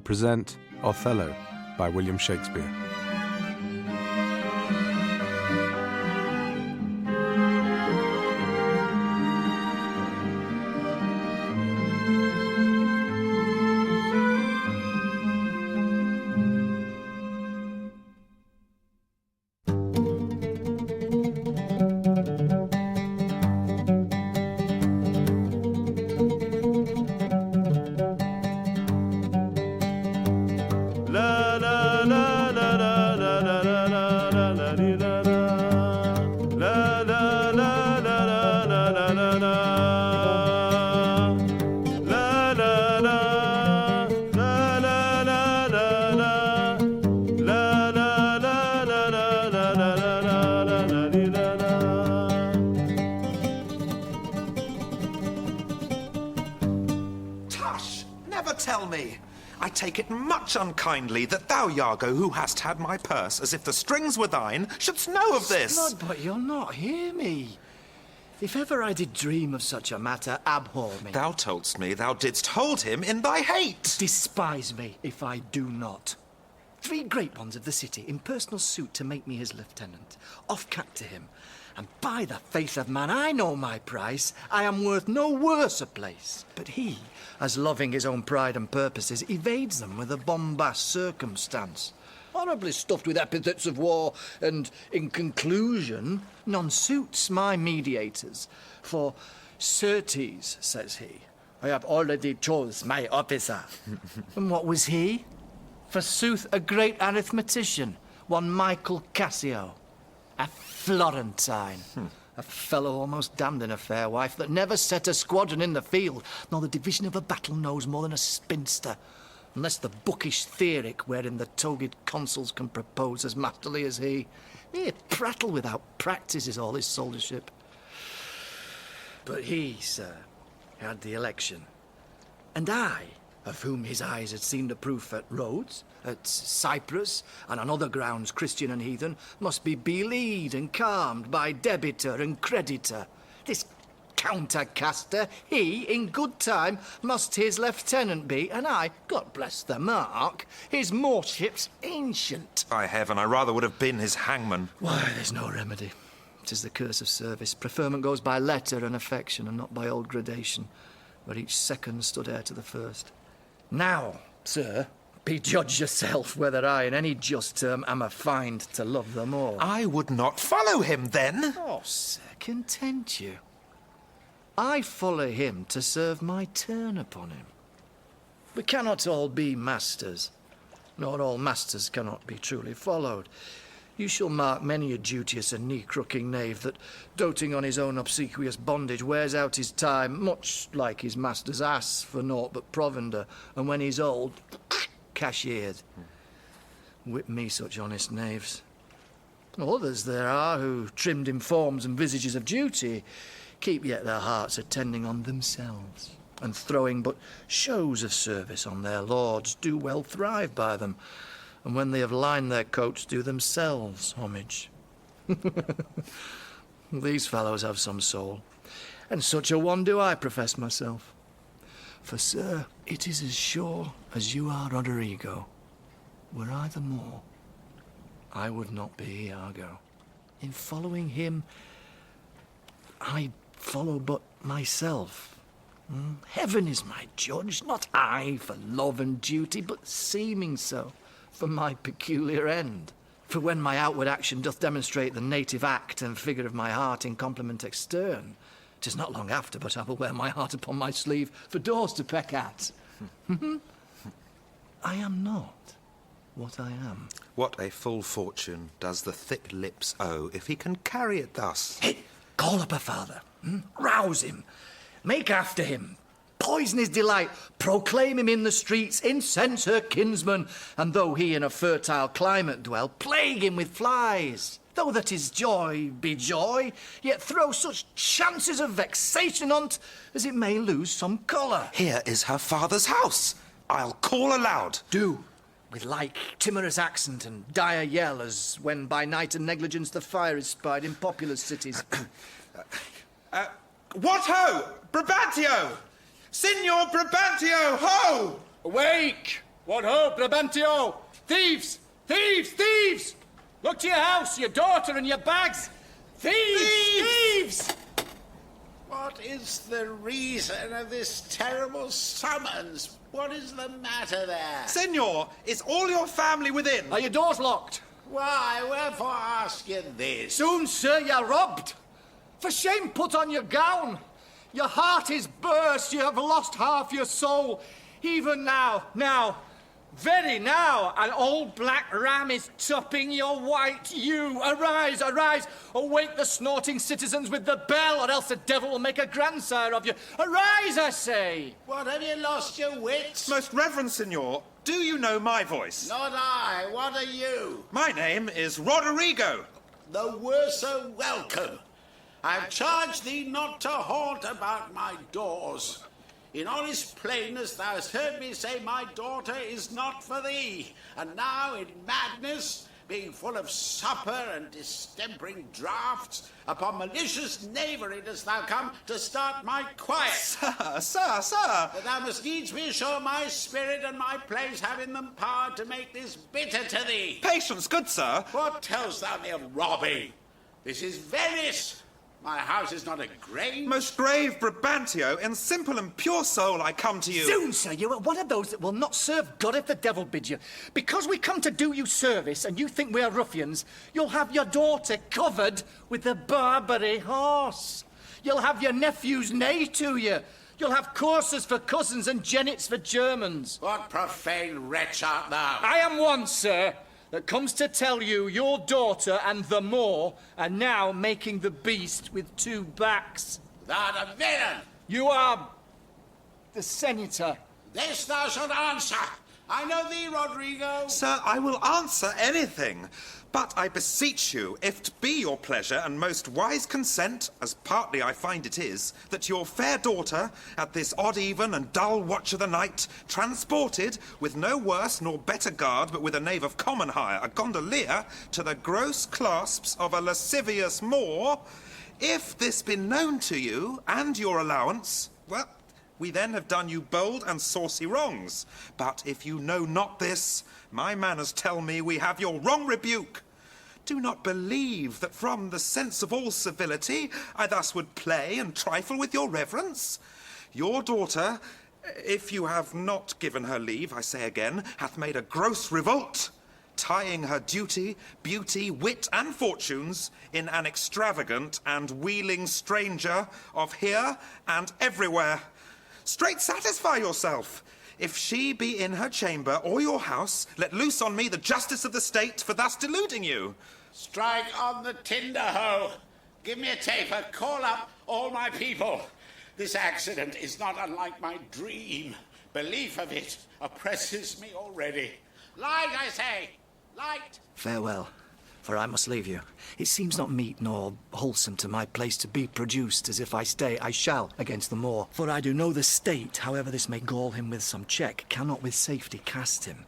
present Othello by William Shakespeare. Tell me, I take it much unkindly that thou, Iago, who hast had my purse as if the strings were thine, shouldst know of this. Lord, but you'll not hear me. If ever I did dream of such a matter, abhor me. Thou toldst me thou didst hold him in thy hate. Despise me if I do not. 3 great ones of the city in personal suit to make me his lieutenant, off cap to him. And by the faith of man, I know my price. I am worth no worse a place. But he, as loving his own pride and purposes, evades them with a bombast circumstance, horribly stuffed with epithets of war, and, in conclusion, none suits my mediators. For, certes, says he, I have already chose my officer. And what was he? Forsooth, a great arithmetician, one Michael Cassio. A Florentine, a fellow almost damned in a fair wife that never set a squadron in the field, nor the division of a battle knows more than a spinster, unless the bookish theoric wherein the togaed consuls can propose as masterly as he. Mere prattle without practice is all his soldiership. But he, sir, had the election, and I, of whom his eyes had seen the proof at Rhodes, at Cyprus, and on other grounds Christian and heathen, must be beleed and calmed by debitor and creditor. This countercaster, he, in good time, must his lieutenant be, and I, God bless the mark, his morship's ancient. By heaven, I rather would have been his hangman. Why, there's no remedy. 'Tis the curse of service. Preferment goes by letter and affection, and not by old gradation, where each second stood heir to the first. Now, sir, be judge yourself whether I, in any just term, am a find to love them all. I would not follow him, then. Oh, sir, content you. I follow him to serve my turn upon him. We cannot all be masters, nor all masters cannot be truly followed. You shall mark many a duteous and knee-crooking knave that, doting on his own obsequious bondage, wears out his time, much like his master's ass, for naught but provender, and when he's old, cashiered. Whip me such honest knaves. Others there are who, trimmed in forms and visages of duty, keep yet their hearts attending on themselves, and throwing but shows of service on their lords, do well thrive by them, and when they have lined their coats, do themselves homage. These fellows have some soul, and such a one do I profess myself. For, sir, it is as sure as you are Roderigo. Were I the more, I would not be Iago. In following him, I follow but myself. Heaven is my judge, not I for love and duty, but seeming so, for my peculiar end. For when my outward action doth demonstrate the native act and figure of my heart in complement extern, 'tis not long after but I will wear my heart upon my sleeve for doors to peck at. I am not what I am. What a full fortune does the thick lips owe if he can carry it thus. Hey, call up her father. Rouse him. Make after him. Poison his delight, proclaim him in the streets, incense her kinsman, and though he in a fertile climate dwell, plague him with flies. Though that his joy be joy, yet throw such chances of vexation on't as it may lose some colour. Here is her father's house. I'll call aloud. Do, with like timorous accent and dire yell as when by night and negligence the fire is spied in populous cities. What ho! Brabantio! Signor Brabantio, ho! Awake! What ho, Brabantio! Thieves! Thieves! Thieves! Look to your house, your daughter, and your bags! Thieves! Thieves! What is the reason of this terrible summons? What is the matter there? Senor, is all your family within? Are your doors locked? Why, wherefore ask you this? Soon, sir, you're robbed. For shame, put on your gown. Your heart is burst, you have lost half your soul. Even now, very now, an old black ram is topping your white ewe. Arise, arise, awake the snorting citizens with the bell, or else the devil will make a grandsire of you. Arise, I say! What, have you lost your wits? Most Reverend Senor, do you know my voice? Not I. What are you? My name is Roderigo. The worse a welcome. I've charged thee not to haunt about my doors. In honest plainness thou hast heard me say my daughter is not for thee. And now in madness, being full of supper and distempering draughts, upon malicious knavery dost thou come to start my quiet. Sir. But thou must needs be sure my spirit and my place have in them power to make this bitter to thee. Patience, good sir. What tells thou me of robbing? This is Venice. My house is not a grange. Most grave Brabantio, in simple and pure soul I come to you. Soon, sir, you are one of those that will not serve God if the devil bids you. Because we come to do you service and you think we are ruffians, you'll have your daughter covered with the Barbary horse. You'll have your nephews neigh to you. You'll have coursers for cousins and jennets for Germans. What profane wretch art thou? I am one, sir, that comes to tell you your daughter and the Moor are now making the beast with two backs. Thou art a villain. You are the senator. This thou shalt answer. I know thee, Rodrigo. Sir, I will answer anything. But I beseech you, if 't be your pleasure and most wise consent, as partly I find it is, that your fair daughter, at this odd even and dull watch of the night, transported, with no worse nor better guard, but with a knave of common hire, a gondolier, to the gross clasps of a lascivious Moor, if this be known to you, and your allowance, well, we then have done you bold and saucy wrongs. But if you know not this, my manners tell me we have your wrong rebuke. Do not believe that from the sense of all civility I thus would play and trifle with your reverence. Your daughter, if you have not given her leave, I say again, hath made a gross revolt, tying her duty, beauty, wit, and fortunes in an extravagant and wheeling stranger of here and everywhere. Straight satisfy yourself. If she be in her chamber or your house, let loose on me the justice of the state for thus deluding you. Strike on the tinder hoe. Give me a taper. Call up all my people. This accident is not unlike my dream. Belief of it oppresses me already. Light, I say! Light! Farewell, for I must leave you. It seems not meet nor wholesome to my place to be produced, as if I stay, I shall against the Moor. For I do know the state, however this may gall him with some check, cannot with safety cast him.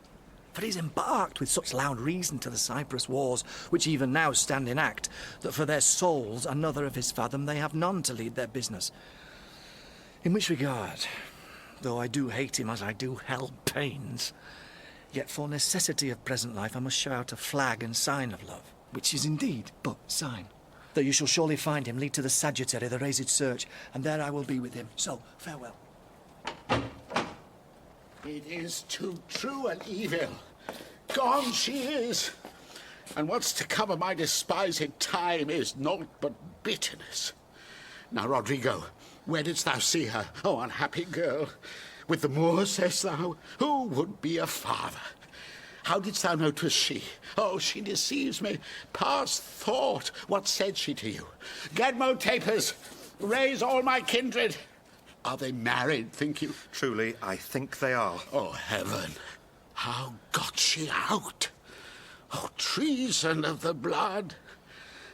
For he's embarked with such loud reason to the Cyprus wars, which even now stand in act, that for their souls another of his fathom they have none to lead their business. In which regard, though I do hate him as I do hell pains, yet for necessity of present life I must show out a flag and sign of love, which is indeed but sign. Though you shall surely find him, lead to the Sagittary, the raised search, and there I will be with him. So, farewell. It is too true an evil. Gone she is. And what's to come of my despised time is naught but bitterness. Now, Rodrigo, where didst thou see her? Oh, unhappy girl. With the Moor, say'st thou? Who would be a father? How didst thou know 'twas she? Oh, she deceives me past thought. What said she to you? Get mo tapers. Raise all my kindred. Are they married, think you? Truly, I think they are. Oh, heaven. How got she out? Oh, treason of the blood.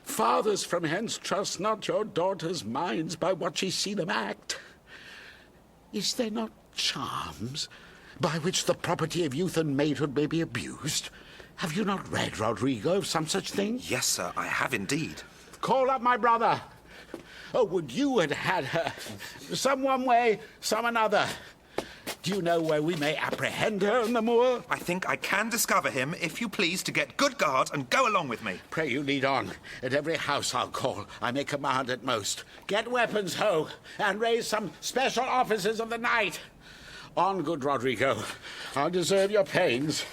Fathers from hence trust not your daughters' minds by what ye see them act. Is there not charms by which the property of youth and maidhood may be abused? Have you not read, Rodrigo, of some such thing? Yes, sir, I have indeed. Call up my brother. Oh, would you had had her? Some one way, some another. Do you know where we may apprehend her on the moor? I think I can discover him, if you please, to get good guard and go along with me. Pray you lead on. At every house I'll call, I may command at most. Get weapons, ho, and raise some special officers of the night. On, good Rodrigo. I'll deserve your pains.